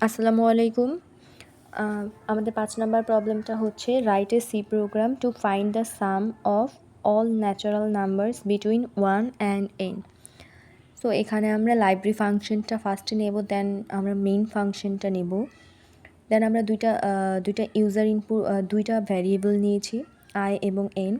আসসালামু আলাইকুম। আমাদের ৫ নাম্বার প্রবলেমটা হচ্ছে write a C program to find the sum of all natural numbers between 1 and n। So এখানে আমরা লাইব্রেরি ফাংশনটা ফার্স্টে নেব, দেন আমরা মেইন ফাংশনটা নেব, দেন আমরা দুইটা ইউজার ইনপুট, দুইটা ভ্যারিয়েবল নিয়েছি i এবং n।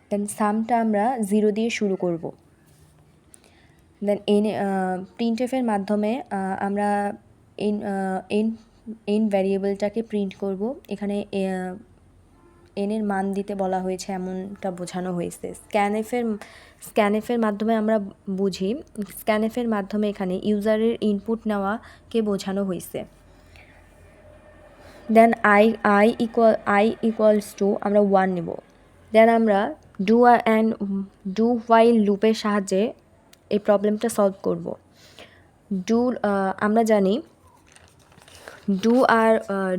দেন সামটা আমরা 0 দিয়ে শুরু করব। দেন প্রিন্টএফের মাধ্যমে আমরা এন এন এন ভ্যারিয়েবলটাকে প্রিন্ট করব। এখানে এন এর মান দিতে বলা হয়েছে, এমনটা বোঝানো হয়েছে। স্ক্যানএফের মাধ্যমে আমরা বুঝি, স্ক্যানএফের মাধ্যমে এখানে ইউজারের ইনপুট নেওয়াকে বোঝানো হয়েছে। দেন আই ইকুয়ালস টু আমরা 1 নেব। দেন আমরা ডু হোয়াইল লুপের সাহায্যে এই প্রবলেমটা সলভ করব। আমরা জানি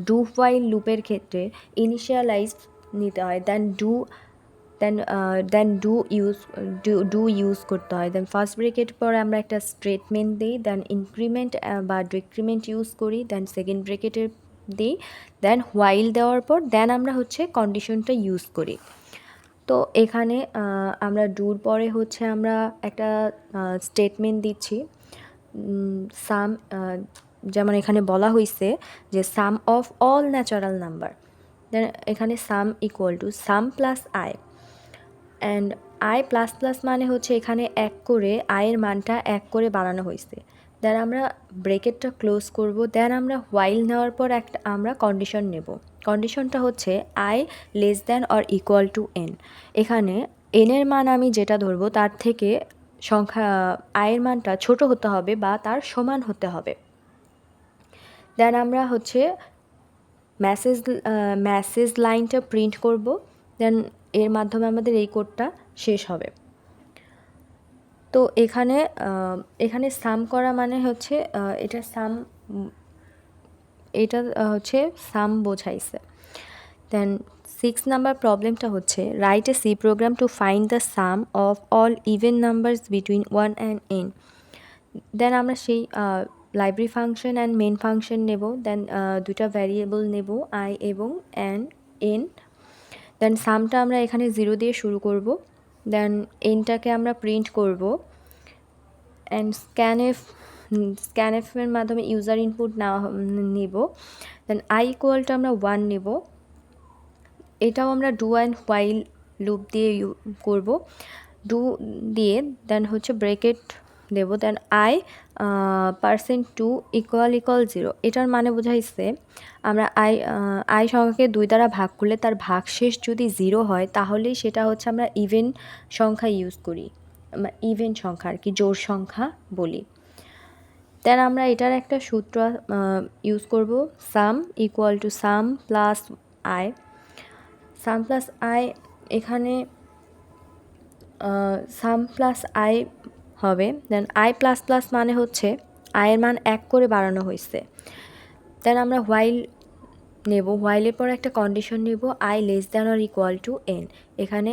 ডু হোয়াইল লুপের ক্ষেত্রে ইনিশিয়ালাইজ নিতে হয়, দেন ডু ইউজ করতে হয়। দেন ফার্স্ট ব্রেকেট পর আমরা একটা স্টেটমেন্ট দিই, দেন ইনক্রিমেন্ট বা ডিক্রিমেন্ট ইউজ করি, দেন সেকেন্ড ব্রেকেটে দিই, দেন হোয়াইল দেওয়ার পর দেন আমরা কন্ডিশনটা ইউজ করি। তো এখানে আমরা ডুর পরে আমরা একটা স্টেটমেন্ট দিচ্ছি, সাম, যেমন এখানে বলা হয়েছে যে সাম অফ অল ন্যাচারাল নাম্বার। দেন এখানে সাম equal to sum plus I, and I plus plus মানে এখানে এক করে আয়ের মানটা এক করে বাড়ানো হয়েছে। দেন আমরা ব্রেকেটটা ক্লোজ করব, দেন আমরা হোয়াইল নেওয়ার পর আমরা কন্ডিশন নেব। কন্ডিশনটা I less than or equal to N. এখানে এনের মান আমি যেটা ধরবো তার থেকে আয়ের মানটা ছোট হতে হবে বা তার সমান হতে হবে। দেন আমরা মেসেজ লাইনটা প্রিন্ট করব, দেন এর মাধ্যমে আমাদের এই কোডটা শেষ হবে। তো এখানে সাম করা মানে এটা সাম বোঝাইছে। দেন 6 নাম্বার প্রবলেমটা write a C program to find the sum of all even numbers between 1 and n। Then আমরা সেই library function and main function নেব, দেন দুটা ভ্যারিয়েবল নেব i এবং n। দেন সামটা আমরা এখানে 0 দিয়ে শুরু করব, দেন nটাকে আমরা প্রিন্ট করব, অ্যান্ড স্ক্যানএফের মাধ্যমে ইউজার ইনপুট নেব। দেন আই ইকুয়াল টু আমরা 1 নেব। এটাও আমরা ডু অ্যান্ড হোয়াইল লুপ দিয়ে করব। ডু দিয়ে দেন ব্রেকেট দেব, দেন %2 ইকুয়াল 0। এটার মানে বোঝাইছে আমরা আই সংখ্যাকে 2 দ্বারা ভাগ করলে তার ভাগশেষ যদি 0 হয় তাহলেই সেটা আমরা ইভেন সংখ্যা ইউজ করি, ইভেন সংখ্যা আর কি, জোড় সংখ্যা বলি। দেন আমরা এটার একটা সূত্র ইউজ করব, সাম equal to sum plus I. Some plus I, এখানে সাম প্লাস আই হবে। দেন আই প্লাস প্লাস মানে আয়ের মান এক করে বাড়ানো হয়েছে। দেন আমরা হোয়াইল নেব, হোয়াইলের পর একটা কন্ডিশন নেব, I less than or equal to N. এখানে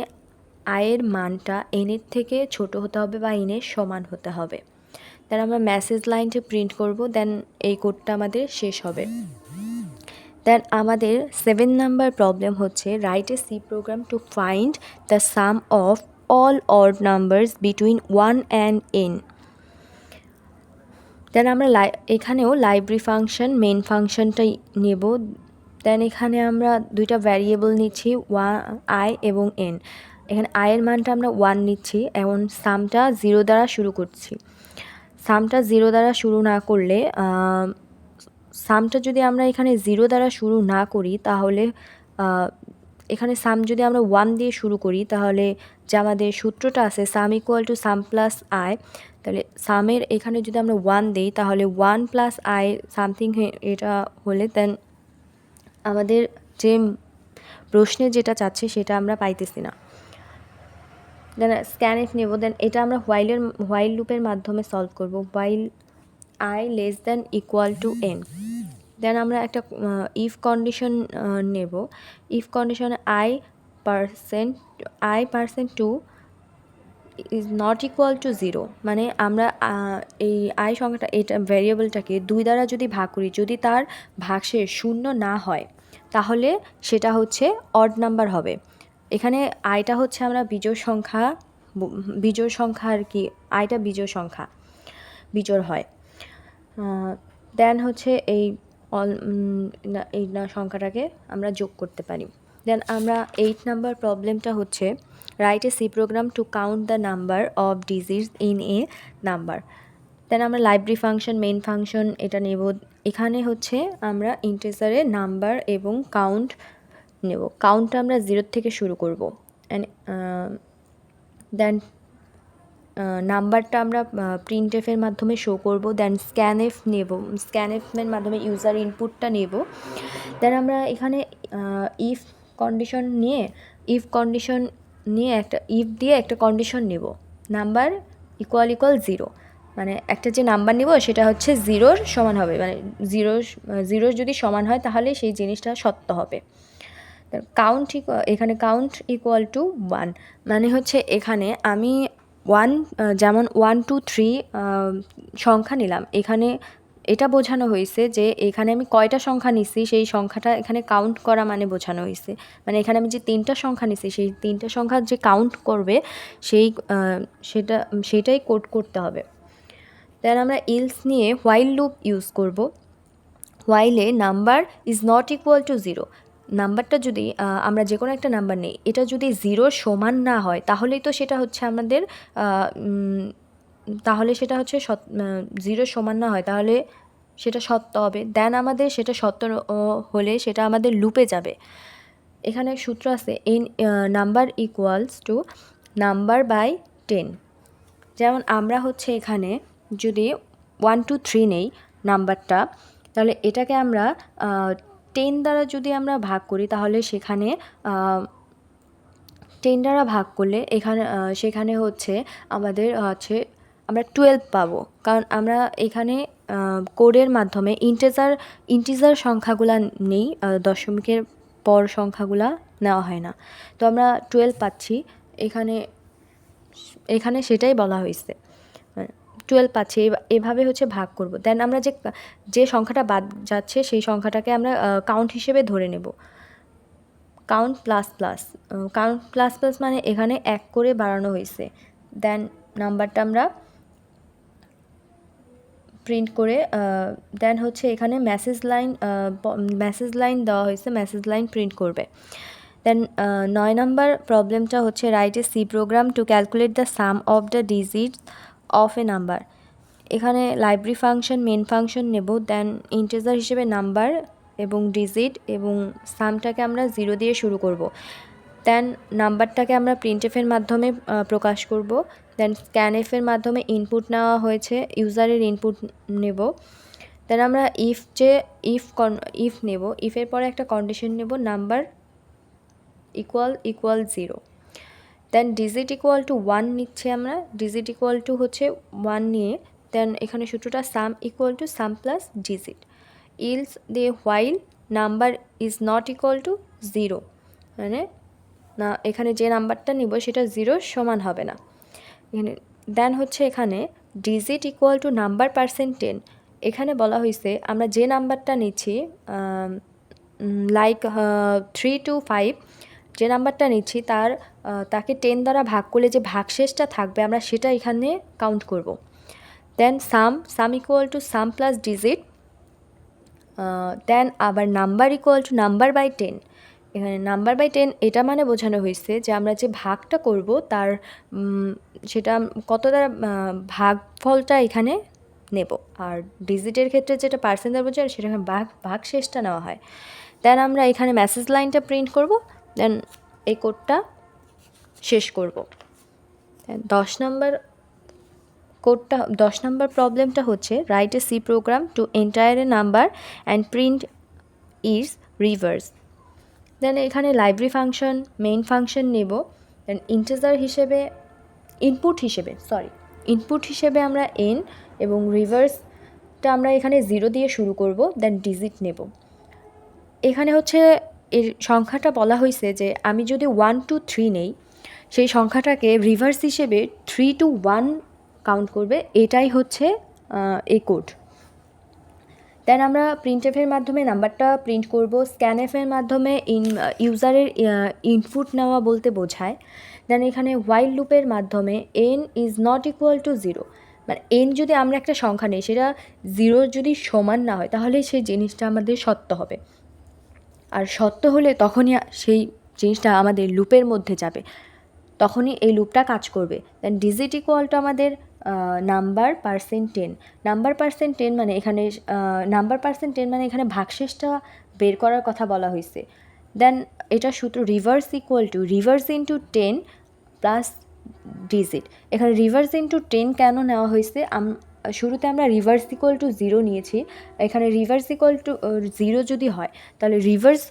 আয়ের মানটা এনের থেকে ছোট হতে হবে বা এনের সমান হতে হবে। দেন আমরা মেসেজ লাইনটা প্রিন্ট করব, দেন এই কোডটা আমাদের শেষ হবে। দেন আমাদের 7 number problem write a C program to find the sum of all odd numbers between 1 and n। Then আমরা এখানেও লাইব্রেরি ফাংশন মেন ফাংশনটাই নেব। দেন এখানে আমরা দুইটা ভ্যারিয়েবল নিচ্ছি, আই এবং n। এখানে আয়ের মানটা আমরা 1 নিচ্ছি, এবং সামটা 0 দ্বারা শুরু করছি। সামটা 0 দ্বারা শুরু না করলে, সামটা যদি আমরা এখানে 0 দ্বারা শুরু না করি তাহলে এখানে সাম যদি আমরা 1 দিয়ে শুরু করি তাহলে যে আমাদের সূত্রটা আছে সাম equal to sum plus I, তাহলে সামের এখানে যদি আমরা 1 দিই তাহলে 1 প্লাস আই সামথিং এটা হলে দেন আমাদের যে প্রশ্নে যেটা চাচ্ছে সেটা আমরা পাইতেছি না। দেন স্ক্যানএফ নেব, দেন এটা আমরা হোয়াইল লুপের মাধ্যমে সলভ করব, while I less than equal to N. Then আমরা একটা ইফ কন্ডিশন নেব, ইফ কন্ডিশনে i%2 is not equal to 0, মানে আমরা এই আই সংখ্যাটা এটা ভ্যারিয়েবলটাকে 2 দ্বারা যদি ভাগ করি, যদি তার ভাগশেষ 0 না হয় তাহলে সেটা হচ্ছে অড নাম্বার হবে। এখানে আইটা হচ্ছে আমরা বিজোড় সংখ্যা আর কি, আইটা বিজোড় সংখ্যা, বিজোড় হয়। দেন হচ্ছে এই সংখ্যাটাকে আমরা যোগ করতে পারি। দেন আমরা 8 নাম্বার প্রবলেমটা হচ্ছে write a C program to count the number of digits in a number. Then আমরা লাইব্রেরি ফাংশন, মেইন ফাংশন এটা নেব। এখানে হচ্ছে আমরা ইন্টিজারে নাম্বার এবং কাউন্ট নেব। কাউন্টটা আমরা 0 থেকে শুরু করব। দেন নাম্বারটা আমরা প্রিন্টএফের মাধ্যমে শো করব। দেন স্ক্যানএফ নেব, স্ক্যানএফের মাধ্যমে ইউজার ইনপুটটা নেব। দেন আমরা এখানে ইফ কন্ডিশন নিয়ে একটা ইফ দিয়ে একটা কন্ডিশন নেব, নাম্বার ইকুয়াল 0, মানে একটা যে নাম্বার নেব সেটা হচ্ছে 0-র সমান হবে, মানে 0 যদি সমান হয় তাহলে সেই জিনিসটা সত্য হবে। কাউন্ট এখানে কাউন্ট ইকুয়াল টু 1, মানে হচ্ছে এখানে আমি 1 যেমন 1 2 3 সংখ্যা নিলাম, এখানে এটা বোঝানো হয়েছে যে এখানে আমি কয়টা সংখ্যা নিছি সেই সংখ্যাটা এখানে কাউন্ট করা মানে বোঝানো হয়েছে, মানে এখানে আমি যে 3টা সংখ্যা নিছি সেই 3টা সংখ্যা যে কাউন্ট করবে সেটাই কোড করতে হবে। দেন আমরা ইলস নিয়ে হোয়াইল লুপ ইউজ করব। হোয়াইলে number is not equal to 0, নাম্বারটা যদি আমরা যে কোনো একটা নাম্বার নেই, এটা যদি 0-র সমান না হয় তাহলেই তো সেটা হচ্ছে আমাদের তাহলে সেটা হচ্ছে 0-র সমান না হয় তাহলে সেটা সত্য হবে। দেন আমাদের সেটা সত্য হলে সেটা আমাদের লুপে যাবে। এখানে সূত্র আছে number equals to number by 10। যেমন আমরা হচ্ছে এখানে যদি 1 2 3 নেই নাম্বারটা, তাহলে এটাকে আমরা 10 দ্বারা যদি আমরা ভাগ করি তাহলে সেখানে 10 দ্বারা ভাগ করলে সেখানে হচ্ছে আমাদের আমরা 12 পাবো, কারণ আমরা এখানে কোডের মাধ্যমে ইন্টিজার সংখ্যাগুলা নেই, দশমিকের পর সংখ্যাগুলা নেওয়া হয় না, তো আমরা 12 পাচ্ছি। এখানে সেটাই বলা হয়েছে, 12 পাচ্ছি, এভাবে হচ্ছে ভাগ করব। দেন আমরা যে সংখ্যাটা বাদ যাচ্ছে সেই সংখ্যাটাকে আমরা কাউন্ট হিসেবে ধরে নেব। কাউন্ট প্লাস প্লাস মানে এখানে 1 করে বাড়ানো হয়েছে। দেন নাম্বারটা আমরা প্রিন্ট করে দেন হচ্ছে এখানে মেসেজ লাইন দেওয়া হয়েছে, মেসেজ লাইন প্রিন্ট করবে। দেন 9 নাম্বার প্রবলেমটা হচ্ছে write a C program to calculate the sum of the digits of a number. এখানে লাইব্রেরি ফাংশন, মেন ফাংশন নেব। দেন ইন্টিজার হিসেবে নাম্বার এবং ডিজিট এবং সামটাকে আমরা 0 দিয়ে শুরু করব। দেন নাম্বারটাকে আমরা প্রিন্টএফের মাধ্যমে প্রকাশ করব। দেন স্ক্যানএফের মাধ্যমে ইনপুট নেওয়া হয়েছে, ইউজারের ইনপুট নেব। দেন আমরা ইফ নেব, ইফের পরে একটা কন্ডিশন নেব, number equal 0। Then digit equal to 1 নিচ্ছে আমরা, ডিজিট ইকুয়াল টু হচ্ছে 1 নিয়ে দেন এখানে সূত্রটা sum equal to sum plus digit. Else দিয়ে while number is not equal to 0, মানে না এখানে যে নাম্বারটা নিব সেটা 0-র সমান হবে না। দেন হচ্ছে এখানে ডিজিট ইকুয়াল টু নাম্বার %10। এখানে বলা হয়েছে আমরা যে নাম্বারটা নিচ্ছি লাইক 3 to 5 যে নাম্বারটা নিচ্ছি তাকে 10 দ্বারা ভাগ করলে যে ভাগশেষটা থাকবে আমরা সেটা এখানে কাউন্ট করব। Then sum equal to sum plus digit. Then আবার number equal to number by 10। এখানে নাম্বার বাই 10 এটা মানে বোঝানো হয়েছে যে আমরা যে ভাগটা করব তার সেটা কত দ্বারা ভাগফলটা এখানে নেব, আর ডিজিটের ক্ষেত্রে যেটা পার্সেন্ট দ্বারা বোঝায় সেটা ভাগশেষটা নেওয়া হয়। দেন আমরা এখানে মেসেজ লাইনটা প্রিন্ট করব, দেন এই কোডটা শেষ করব। 10 নাম্বার প্রবলেমটা হচ্ছে write a C program to entire a number and print is reverse. Then এখানে লাইব্রেরি ফাংশন, মেইন ফাংশন নেব। দেন ইনপুট হিসেবে আমরা n এবং রিভার্সটা আমরা এখানে 0 দিয়ে শুরু করব। দেন ডিজিট নেব। এখানে হচ্ছে এর সংখ্যাটা বলা হয়েছে যে আমি যদি 1 2 3 নেই সেই সংখ্যাটাকে রিভার্স হিসেবে 3 to 1 কাউন্ট করবে, এটাই হচ্ছে এই কোড। দেন আমরা প্রিন্টএফের মাধ্যমে নাম্বারটা প্রিন্ট করব। স্ক্যানএফের মাধ্যমে ইউজারের ইনপুট নেওয়া বলতে বোঝায়। দেন এখানে হোয়াইল লুপের মাধ্যমে n is not equal to 0, মানে n যদি আমরা একটা সংখ্যা নিই সেটা 0 যদি সমান না হয় তাহলে সেই জিনিসটা আমাদের সত্য হবে, আর সত্য হলে তখনই সেই জিনিসটা আমাদের লুপের মধ্যে যাবে, তখনই এই লুপটা কাজ করবে। দেন ডিজিট ইকুয়াল টু আমাদের নাম্বার পার্সেন্ট 10। নাম্বার পার্সেন্ট 10 মানে এখানে এখানে ভাগশেষটা বের করার কথা বলা হয়েছে। দেন এটা সূত্র reverse equal to reverse into 10 plus digit. এখানে রিভার্স ইন্টু 10 কেন নেওয়া হয়েছে, শুরুতে আমরা রিভার্স ইকুয়াল টু 0 নিয়েছি, এখানে রিভার্স ইকুয়াল টু 0 যদি হয় তাহলে রিভার্স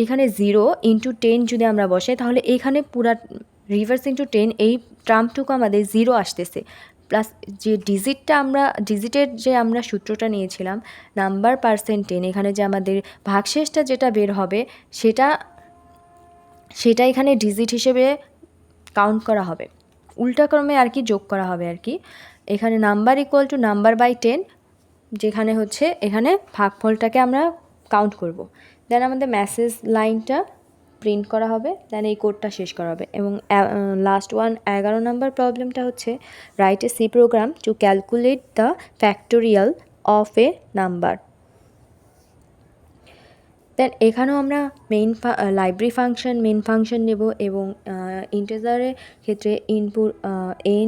এখানে 0 ইন্টু 10 যদি আমরা বসাই তাহলে এখানে পুরা রিভার্স ইন্টু 10 এই টার্মটুকু আমাদের 0 আসতেছে, প্লাস যে ডিজিটের যে আমরা সূত্রটা নিয়েছিলাম নাম্বার পার্সেন্ট 10, এখানে যে আমাদের ভাগশেষটা যেটা বের হবে সেটা এখানে ডিজিট হিসেবে কাউন্ট করা হবে, উল্টা ক্রমে আর কি যোগ করা হবে আর কি। এখানে number equal to number by 10, যেখানে হচ্ছে এখানে ভাগফলটাকে আমরা কাউন্ট করব। দেন আমাদের মেসেজ লাইনটা প্রিন্ট করা হবে, দেন এই কোডটা শেষ করা হবে। এবং লাস্ট 11 নম্বর প্রবলেমটা হচ্ছে write a C program to calculate the factorial of a number. Then এখানেও আমরা লাইব্রেরি ফাংশন মেন ফাংশন নেব এবং ইন্টিজারের ক্ষেত্রে ইনপুট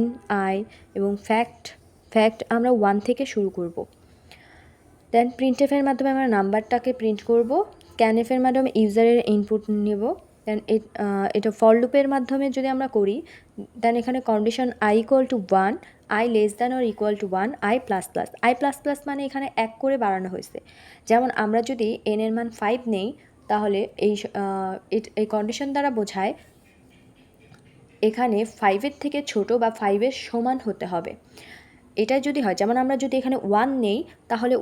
n i এবং ফ্যাক্ট আমরা 1 থেকে শুরু করব। দেন প্রিন্টএফের মাধ্যমে আমরা নাম্বারটাকে প্রিন্ট করব। স্ক্যানএফের মাধ্যমে ইউজারের ইনপুট নেব। দেন এটা ফর লুপের মাধ্যমে যদি আমরা করি, দেন এখানে condition i equal to 1, i less than or equal to 1, i plus plus মানে এখানে 1 করে বাড়ানো হয়েছে। যেমন আমরা যদি n এর মান 5 নেই তাহলে এই কন্ডিশন দ্বারা বোঝায় এখানে 5-এর থেকে ছোট বা 5-এর সমান হতে হবে। এটা যদি হয়, যেমন আমরা যদি এখানে 1 নেই তাহলে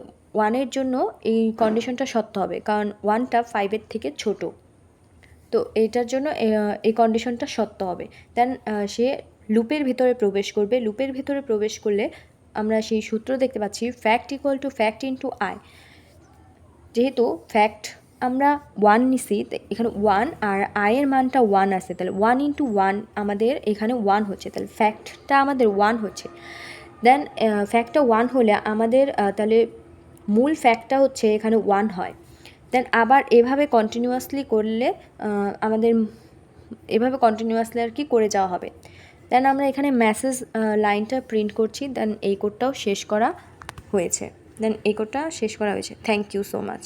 1-এর জন্য এই কন্ডিশনটা সত্য হবে, কারণ 1টা 5-এর থেকে ছোট, তো এটার জন্য এই কন্ডিশনটা সত্য হবে। দেন সে লুপের ভিতরে প্রবেশ করবে, লুপের ভিতরে প্রবেশ করলে আমরা সেই সূত্র দেখতে পাচ্ছি fact equal to fact into I. যেহেতু ফ্যাক্ট আমরা 1 নিছি, এখানে 1 আর আয়ের মানটা 1 আছে, তাহলে 1 ইন্টু 1 আমাদের এখানে 1 হচ্ছে, তাহলে ফ্যাক্টটা আমাদের 1 হচ্ছে। দেন ফ্যাক্টটা 1 হলে আমাদের তাহলে মূল ফ্যাক্টটা হচ্ছে এখানে 1 হয়। দেন আবার এভাবে কন্টিনিউয়াসলি করলে আমাদের এভাবে কন্টিনিউয়াসলি আর কি করে যাওয়া হবে। দেন আমরা এখানে মেসেজ লাইনটা প্রিন্ট করছি, দেন এই কোডটাও শেষ করা হয়েছে। Thank you so much.